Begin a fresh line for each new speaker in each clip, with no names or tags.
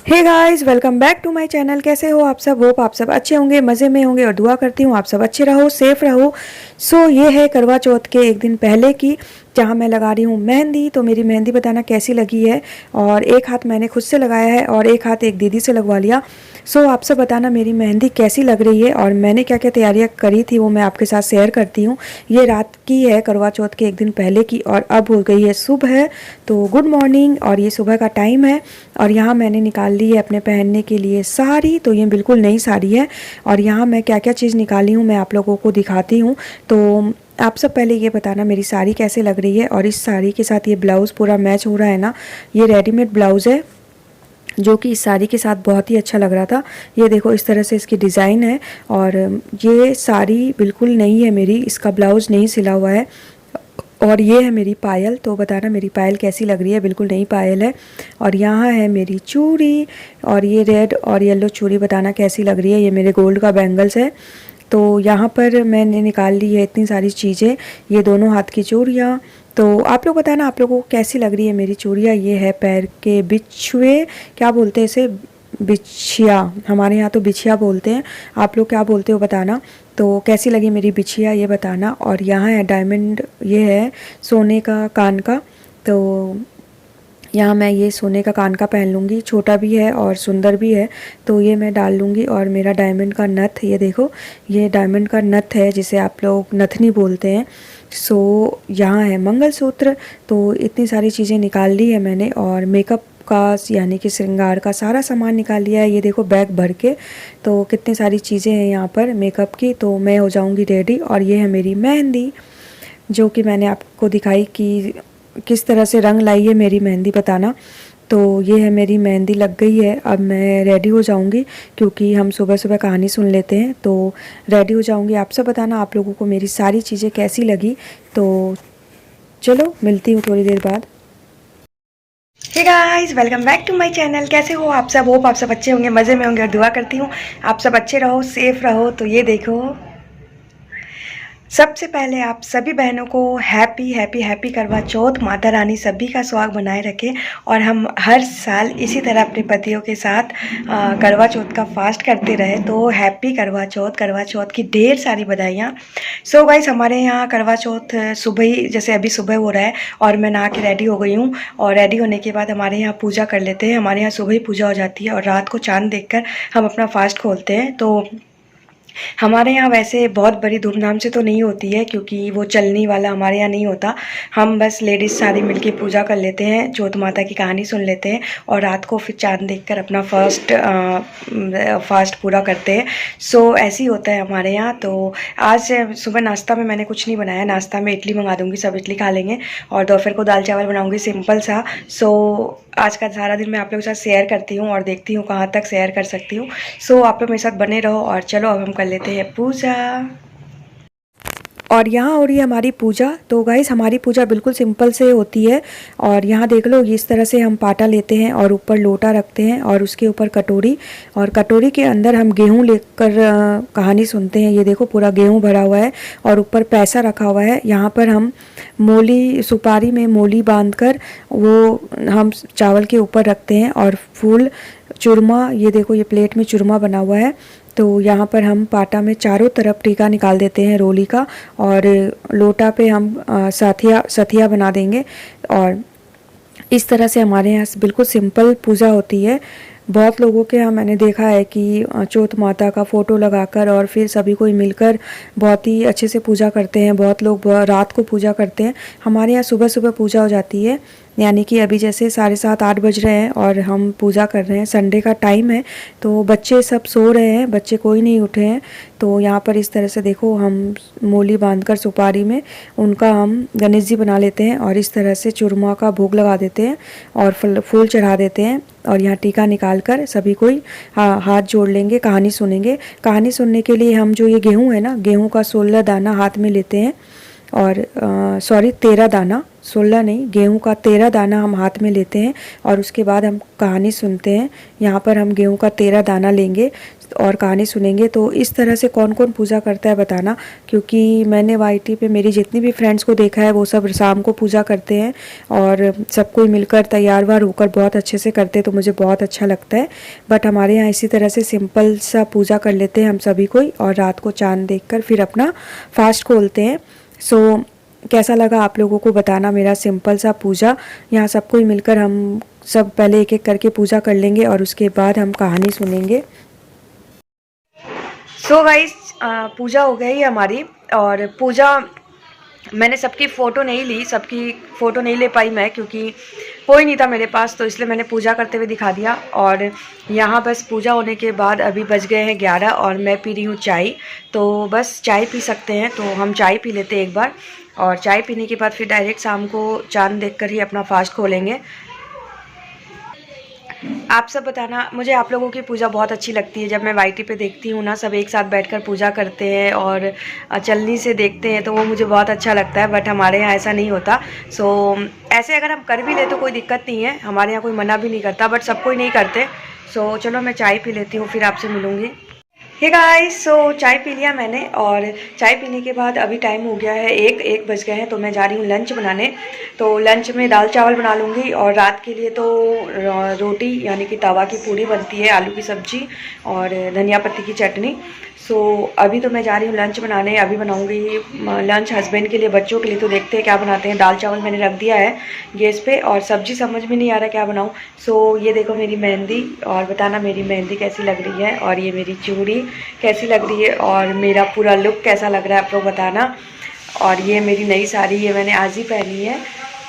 Hey guys, welcome back to my channel. कैसे हो आप सब? होप आप सब अच्छे होंगे, मज़े में होंगे और दुआ करती हूँ आप सब अच्छे रहो, सेफ रहो। ये है करवा चौथ के एक दिन पहले की, जहाँ मैं लगा रही हूँ मेहंदी। तो मेरी मेहंदी बताना कैसी लगी है। और एक हाथ मैंने खुद से लगाया है और एक हाथ एक दीदी से लगवा लिया। आप सब बताना मेरी मेहंदी कैसी लग रही है और मैंने क्या क्या तैयारियाँ करी थी वो मैं आपके साथ शेयर करती हूँ। ये रात की है, करवा चौथ के एक दिन पहले की, और अब हो गई है सुबह। तो गुड मॉर्निंग, और ये सुबह का टाइम है। और यहाँ मैंने निकाल ली है अपने पहनने के लिए साड़ी। तो ये बिल्कुल नई साड़ी है। और यहाँ मैं क्या क्या चीज़ निकाली हूँ मैं आप लोगों को दिखाती हूँ। तो आप सब पहले ये बताना मेरी साड़ी कैसे लग रही है। और इस साड़ी के साथ ये ब्लाउज़ पूरा मैच हो रहा है ना। ये रेडीमेड ब्लाउज़ है जो कि इस साड़ी के साथ बहुत ही अच्छा लग रहा था। ये देखो इस तरह से इसकी डिज़ाइन है। और ये साड़ी बिल्कुल नई है मेरी, इसका ब्लाउज़ नहीं सिला हुआ है। और ये है मेरी पायल। तो बताना मेरी पायल कैसी लग रही है, बिल्कुल नई पायल है। और यहाँ है मेरी चूड़ी, और ये रेड और येलो चूड़ी बताना कैसी लग रही है। ये मेरे गोल्ड का बैंगल्स है। तो यहाँ पर मैंने निकाल ली है इतनी सारी चीज़ें। ये दोनों हाथ की चूड़ियाँ। तो आप लोग बताना आप लोगों को कैसी लग रही है मेरी चूड़ियाँ। ये है पैर के बिछुए, क्या बोलते हैं इसे, बिछिया। हमारे यहाँ तो बिछिया बोलते हैं, आप लोग क्या बोलते हो बताना। तो कैसी लगी मेरी बिछिया ये बताना। और यहाँ है डायमंड, ये है सोने का कान का। तो यहाँ मैं ये सोने का कान का पहन लूँगी, छोटा भी है और सुंदर भी है। तो ये मैं डाल लूँगी। और मेरा डायमंड का नथ, ये देखो ये डायमंड का नथ है जिसे आप लोग नथनी बोलते हैं। यहाँ है मंगलसूत्र। तो इतनी सारी चीज़ें निकाल ली है मैंने। और मेकअप का यानी कि श्रृंगार का सारा सामान निकाल लिया है। ये देखो बैग भर के। तो कितनी सारी चीज़ें हैं यहाँ पर मेकअप की। तो मैं हो जाऊँगी रेडी। और ये है मेरी मेहंदी जो कि मैंने आपको दिखाई कि किस तरह से रंग लाई है मेरी मेहंदी बताना। तो ये है मेरी मेहंदी लग गई है। अब मैं रेडी हो जाऊंगी क्योंकि हम सुबह सुबह कहानी सुन लेते हैं। तो रेडी हो जाऊंगी। आप सब बताना आप लोगों को मेरी सारी चीज़ें कैसी लगी। तो चलो मिलती हूँ थोड़ी देर बाद। Hey guys, welcome back to my channel. कैसे हो आप सब? होप आप सब अच्छे होंगे, मज़े में होंगे और दुआ करती हूँ आप सब अच्छे रहो, सेफ रहो। तो ये देखो, सबसे पहले आप सभी बहनों को हैप्पी हैप्पी हैप्पी करवा चौथ। माता रानी सभी का स्वाग बनाए रखे और हम हर साल इसी तरह अपने पतियों के साथ करवा चौथ का फास्ट करते रहे। तो हैप्पी करवा चौथ की ढेर सारी बधाइयाँ। गाइस, हमारे यहाँ करवा चौथ सुबह ही, जैसे अभी सुबह हो रहा है और मैं नहा के रेडी हो गई हूँ। और रेडी होने के बाद हमारे यहाँ पूजा कर लेते हैं। हमारे यहाँ सुबह ही पूजा हो जाती है और रात को चाँद देखकर हम अपना फास्ट खोलते हैं। तो हमारे यहाँ वैसे बहुत बड़ी धूमधाम से तो नहीं होती है क्योंकि वो चलनी वाला हमारे यहाँ नहीं होता। हम बस लेडीज़ सारी मिलके पूजा कर लेते हैं, चौथ माता की कहानी सुन लेते हैं और रात को फिर चाँद देखकर अपना फास्ट पूरा करते हैं। ऐसे ही होता है हमारे यहाँ। तो आज सुबह नाश्ता में मैंने कुछ नहीं बनाया। नाश्ता में इडली मंगा दूँगी, सब इडली खा लेंगे। और दोपहर को दाल चावल बनाऊँगी सिंपल सा। आज का सारा दिन मैं आप लोगों के साथ शेयर करती हूँ और देखती हूँ कहाँ तक शेयर कर सकती हूँ। आप लोग मेरे साथ बने रहो। और चलो अब हम कर लेते हैं पूजा। और यहाँ हो रही है हमारी पूजा। तो गाइस, हमारी पूजा बिल्कुल सिंपल से होती है। और यहाँ देख लो, इस तरह से हम पाटा लेते हैं और ऊपर लोटा रखते हैं और उसके ऊपर कटोरी, और कटोरी के अंदर हम गेहूँ लेकर कहानी सुनते हैं। ये देखो पूरा गेहूँ भरा हुआ है और ऊपर पैसा रखा हुआ है। यहाँ पर हम मोली, सुपारी में मोली बांधकर वो हम चावल के ऊपर रखते हैं। और फूल, चूरमा, ये देखो ये प्लेट में चूरमा बना हुआ है। तो यहाँ पर हम पाटा में चारों तरफ टीका निकाल देते हैं रोली का। और लोटा पे हम सथिया बना देंगे। और इस तरह से हमारे यहाँ बिल्कुल सिंपल पूजा होती है। बहुत लोगों के यहाँ मैंने देखा है कि चौथ माता का फ़ोटो लगाकर और फिर सभी कोई मिलकर बहुत ही अच्छे से पूजा करते हैं। बहुत लोग रात को पूजा करते हैं। हमारे यहाँ सुबह सुबह पूजा हो जाती है, यानी कि अभी जैसे 7:30-8 बज रहे हैं और हम पूजा कर रहे हैं। संडे का टाइम है तो बच्चे सब सो रहे हैं, बच्चे कोई नहीं उठे हैं। तो यहाँ पर इस तरह से देखो हम मोली बांधकर सुपारी में उनका हम गणेश जी बना लेते हैं और इस तरह से चूरमा का भोग लगा देते हैं और फूल चढ़ा देते हैं। और यहाँ टीका निकाल कर सभी कोई हाथ जोड़ लेंगे, कहानी सुनेंगे। कहानी सुनने के लिए हम जो ये गेहूँ है ना, गेहूँ का 16 दाना हाथ में लेते हैं। और 13 दाना, 16 नहीं, गेहूं का 13 दाना हम हाथ में लेते हैं और उसके बाद हम कहानी सुनते हैं। यहाँ पर हम गेहूं का 13 दाना लेंगे। और कहानी सुनेंगे। तो इस तरह से कौन कौन पूजा करता है बताना, क्योंकि मैंने वाईटी पे मेरी जितनी भी फ्रेंड्स को देखा है वो सब शाम को पूजा करते हैं और सब कोई मिलकर तैयार वार होकर बहुत अच्छे से करते हैं, तो मुझे बहुत अच्छा लगता है। बट हमारे यहाँ इसी तरह से सिंपल सा पूजा कर लेते हैं हम सभी कोई, और रात को चाँद देखकर फिर अपना फास्ट खोलते हैं। सो कैसा लगा आप लोगों को बताना मेरा सिंपल सा पूजा। यहाँ सब कोई मिलकर हम सब पहले एक एक करके पूजा कर लेंगे और उसके बाद हम कहानी सुनेंगे। सो गाइस, पूजा हो गई हमारी, और पूजा मैंने सबकी फ़ोटो नहीं ली, सबकी फ़ोटो नहीं ले पाई मैं, क्योंकि कोई नहीं था मेरे पास, तो इसलिए मैंने पूजा करते हुए दिखा दिया। और यहाँ बस पूजा होने के बाद अभी बज गए हैं 11 और मैं पी रही हूँ चाय। तो बस चाय पी सकते हैं तो हम चाय पी लेते हैं एक बार, और चाय पीने के बाद फिर डायरेक्ट शाम को चाँद देखकर ही अपना फास्ट खोलेंगे। आप सब बताना, मुझे आप लोगों की पूजा बहुत अच्छी लगती है। जब मैं वाईटी पे देखती हूँ ना, सब एक साथ बैठकर पूजा करते हैं और चलनी से देखते हैं, तो वो मुझे बहुत अच्छा लगता है। बट हमारे यहाँ ऐसा नहीं होता। सो ऐसे अगर हम कर भी ले तो कोई दिक्कत नहीं है, हमारे यहाँ कोई मना भी नहीं करता, बट सब कोई नहीं करते। सो चलो मैं चाय पी लेती हूँ, फिर आपसे मिलूँगी। हे गाइस, सो चाय पी लिया मैंने, और चाय पीने के बाद अभी टाइम हो गया है 1 बज गए हैं, तो मैं जा रही हूँ लंच बनाने। तो लंच में दाल चावल बना लूँगी, और रात के लिए तो रोटी यानी कि तवा की पूड़ी बनती है, आलू की सब्ज़ी और धनिया पत्ती की चटनी। सो अभी तो मैं जा रही हूँ लंच बनाने। अभी बनाऊँगी लंच हस्बैंड के लिए, बच्चों के लिए तो देखते हैं क्या बनाते हैं। दाल चावल मैंने रख दिया है गैस पे, और सब्ज़ी समझ में नहीं आ रहा क्या बनाऊँ। सो ये देखो मेरी मेहंदी, और बताना मेरी मेहंदी कैसी लग रही है, और ये मेरी चूड़ी कैसी लग रही है, और मेरा पूरा लुक कैसा लग रहा है आप लोग बताना। और ये मेरी नई साड़ी, ये मैंने आज ही पहनी है,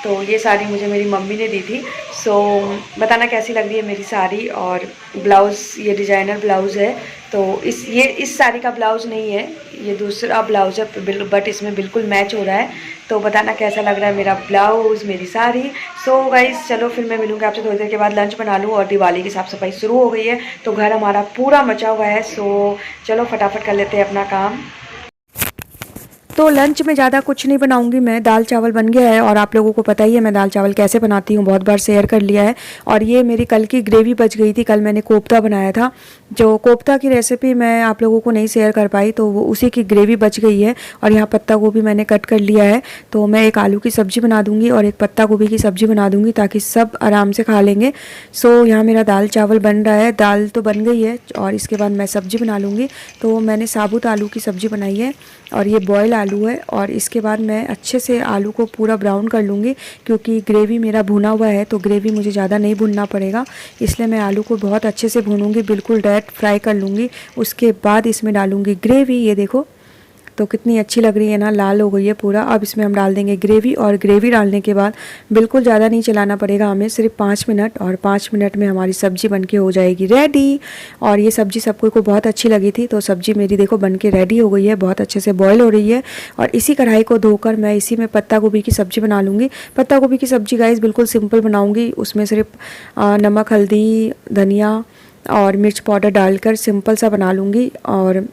तो ये साड़ी मुझे मेरी मम्मी ने दी थी। सो बताना कैसी लग रही है मेरी साड़ी। और ब्लाउज़, ये डिज़ाइनर ब्लाउज़ है, तो इस साड़ी का ब्लाउज़ नहीं है, ये दूसरा ब्लाउज़ है, बट इसमें बिल्कुल मैच हो रहा है। तो बताना कैसा लग रहा है मेरा ब्लाउज़, मेरी साड़ी। सो गाइस चलो फिर मैं मिलूँगी आपसे थोड़ी देर के बाद, लंच बना लूँ। और दिवाली की साफ़ सफाई शुरू हो गई है, तो घर हमारा पूरा मचा हुआ है। सो चलो फटाफट कर लेते हैं अपना काम। तो लंच में ज़्यादा कुछ नहीं बनाऊंगी मैं, दाल चावल बन गया है, और आप लोगों को पता ही है मैं दाल चावल कैसे बनाती हूँ, बहुत बार शेयर कर लिया है। और ये मेरी कल की ग्रेवी बच गई थी, कल मैंने कोफ्ता बनाया था, जो कोफ्ता की रेसिपी मैं आप लोगों को नहीं शेयर कर पाई, तो वो उसी की ग्रेवी बच गई है। और यहाँ पत्ता गोभी मैंने कट कर लिया है, तो मैं एक आलू की सब्ज़ी बना दूँगी और एक पत्ता गोभी की सब्ज़ी बना दूँगी, ताकि सब आराम से खा लेंगे। सो यहाँ मेरा दाल चावल बन रहा है, दाल तो बन गई है, और इसके बाद मैं सब्ज़ी बना लूँगी। तो मैंने साबुत आलू की सब्ज़ी बनाई है, और ये बॉयल आलू है। और इसके बाद मैं अच्छे से आलू को पूरा ब्राउन कर लूँगी, क्योंकि ग्रेवी मेरा भुना हुआ है, तो ग्रेवी मुझे ज़्यादा नहीं भुनना पड़ेगा, इसलिए मैं आलू को बहुत अच्छे से भूनूंगी, बिल्कुल डायरेक्ट फ्राई कर लूँगी। उसके बाद इसमें डालूँगी ग्रेवी, ये देखो तो कितनी अच्छी लग रही है ना, लाल हो गई है पूरा। अब इसमें हम डाल देंगे ग्रेवी, और ग्रेवी डालने के बाद बिल्कुल ज़्यादा नहीं चलाना पड़ेगा हमें, सिर्फ 5 मिनट, और 5 मिनट में हमारी सब्ज़ी बनके हो जाएगी रेडी। और ये सब्ज़ी सबको को बहुत अच्छी लगी थी, तो सब्ज़ी मेरी देखो बनके रेडी हो गई है, बहुत अच्छे से बॉयल हो रही है। और इसी कढ़ाई को धोकर मैं इसी में पत्ता गोभी की सब्ज़ी बना लूँगी। पत्ता गोभी की सब्ज़ी गाइस बिल्कुल सिंपल बनाऊँगी, उसमें सिर्फ नमक, हल्दी, धनिया और मिर्च पाउडर डालकर सिंपल सा बना लूँगी। और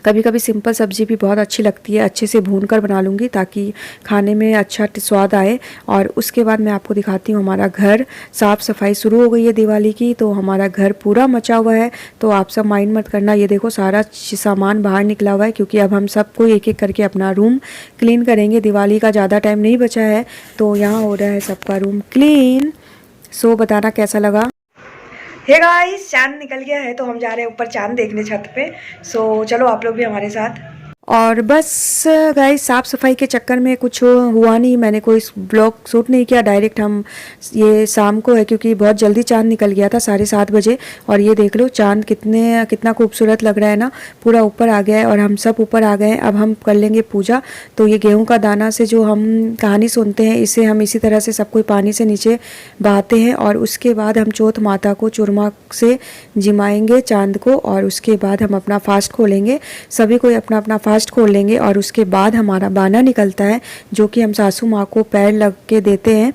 कभी कभी सिंपल सब्ज़ी भी बहुत अच्छी लगती है, अच्छे से भूनकर बना लूँगी ताकि खाने में अच्छा स्वाद आए। और उसके बाद मैं आपको दिखाती हूँ, हमारा घर साफ़ सफाई शुरू हो गई है दिवाली की, तो हमारा घर पूरा मचा हुआ है। तो आप सब माइंड मत करना, ये देखो सारा सामान बाहर निकला हुआ है, क्योंकि अब हम सबको एक एक करके अपना रूम क्लीन करेंगे। दिवाली का ज़्यादा टाइम नहीं बचा है, तो यहाँ हो रहा है सबका रूम क्लीन। सो बताना कैसा लगा। हे गाइस, चांद निकल गया है, तो हम जा रहे हैं ऊपर चांद देखने छत पे। सो चलो आप लोग भी हमारे साथ। और बस गाइस साफ़ सफाई के चक्कर में कुछ हुआ नहीं, मैंने कोई ब्लॉग शूट नहीं किया, डायरेक्ट हम ये शाम को है, क्योंकि बहुत जल्दी चांद निकल गया था 7:30 बजे। और ये देख लो चांद कितना खूबसूरत लग रहा है ना, पूरा ऊपर आ गया है, और हम सब ऊपर आ गए हैं। अब हम कर लेंगे पूजा। तो ये गेहूं का दाना से जो हम कहानी सुनते हैं, इसे हम इसी तरह से सब कोई पानी से नीचे बहाते हैं, और उसके बाद हम चौथ माता को चूरमा से जिमाएंगे चांद को, और उसके बाद हम अपना फास्ट खोलेंगे। सभी कोई अपना अपना फास्ट खोल लेंगे, और उसके बाद हमारा बाना निकलता है, जो कि हम सासू माँ को पैर लग के देते हैं।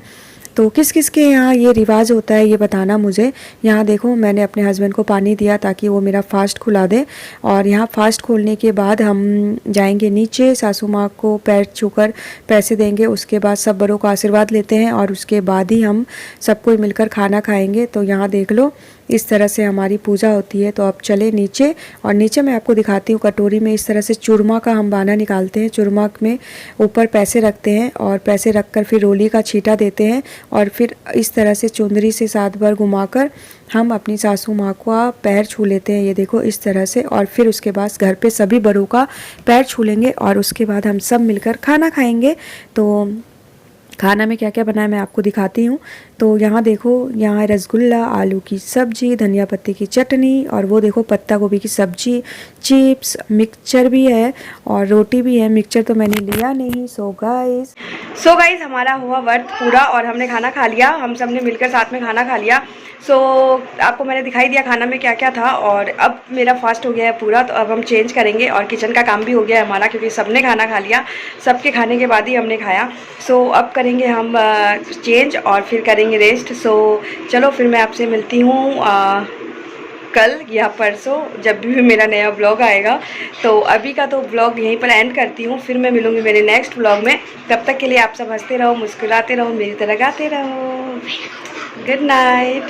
तो किस किस के यहाँ ये रिवाज होता है ये बताना मुझे। यहाँ देखो मैंने अपने हस्बैंड को पानी दिया ताकि वो मेरा फास्ट खुला दे, और यहाँ फास्ट खोलने के बाद हम जाएंगे नीचे, सासू माँ को पैर छूकर पैसे देंगे, उसके बाद सब बड़ों का आशीर्वाद लेते हैं और उसके बाद ही हम सबको मिलकर खाना खाएंगे। तो यहाँ देख लो इस तरह से हमारी पूजा होती है। तो अब चले नीचे, और नीचे मैं आपको दिखाती हूँ कटोरी में इस तरह से चूरमा का हम बाना निकालते हैं। चूरमा में ऊपर पैसे रखते हैं और पैसे रखकर फिर रोली का छींटा देते हैं, और फिर इस तरह से चुंदरी से 7 बार घुमाकर हम अपनी सासू माँ का पैर छू लेते हैं, ये देखो इस तरह से। और फिर उसके बाद घर पे सभी बड़ों का पैर छू लेंगे और उसके बाद हम सब मिलकर खाना खाएंगे। तो खाना में क्या क्या बना है मैं आपको दिखाती हूँ। तो यहाँ देखो, यहाँ रसगुल्ला, आलू की सब्जी, धनिया पत्ती की चटनी, और वो देखो पत्ता गोभी की सब्जी, चिप्स, मिक्सचर भी है और रोटी भी है। मिक्सचर तो मैंने लिया नहीं। सो गाइस हमारा हुआ व्रत पूरा और हमने खाना खा लिया, हम सब ने मिलकर साथ में खाना खा लिया। सो आपको मैंने दिखाई दिया खाना में क्या क्या था, और अब मेरा फास्ट हो गया है पूरा। तो अब हम चेंज करेंगे और किचन का काम भी हो गया है हमारा, क्योंकि सबने खाना खा लिया, सबके खाने के बाद ही हमने खाया। सो अब करेंगे हम चेंज और फिर करेंगे रेस्ट। सो चलो फिर मैं आपसे मिलती हूँ कल या परसों, जब भी मेरा नया ब्लॉग आएगा। तो अभी का तो ब्लॉग यहीं पर एंड करती हूँ, फिर मैं मिलूँगी मेरे नेक्स्ट ब्लॉग में। तब तक के लिए आप सब हंसते रहो, मुस्कुराते रहो, मेरी तरह गाते रहो। Good night.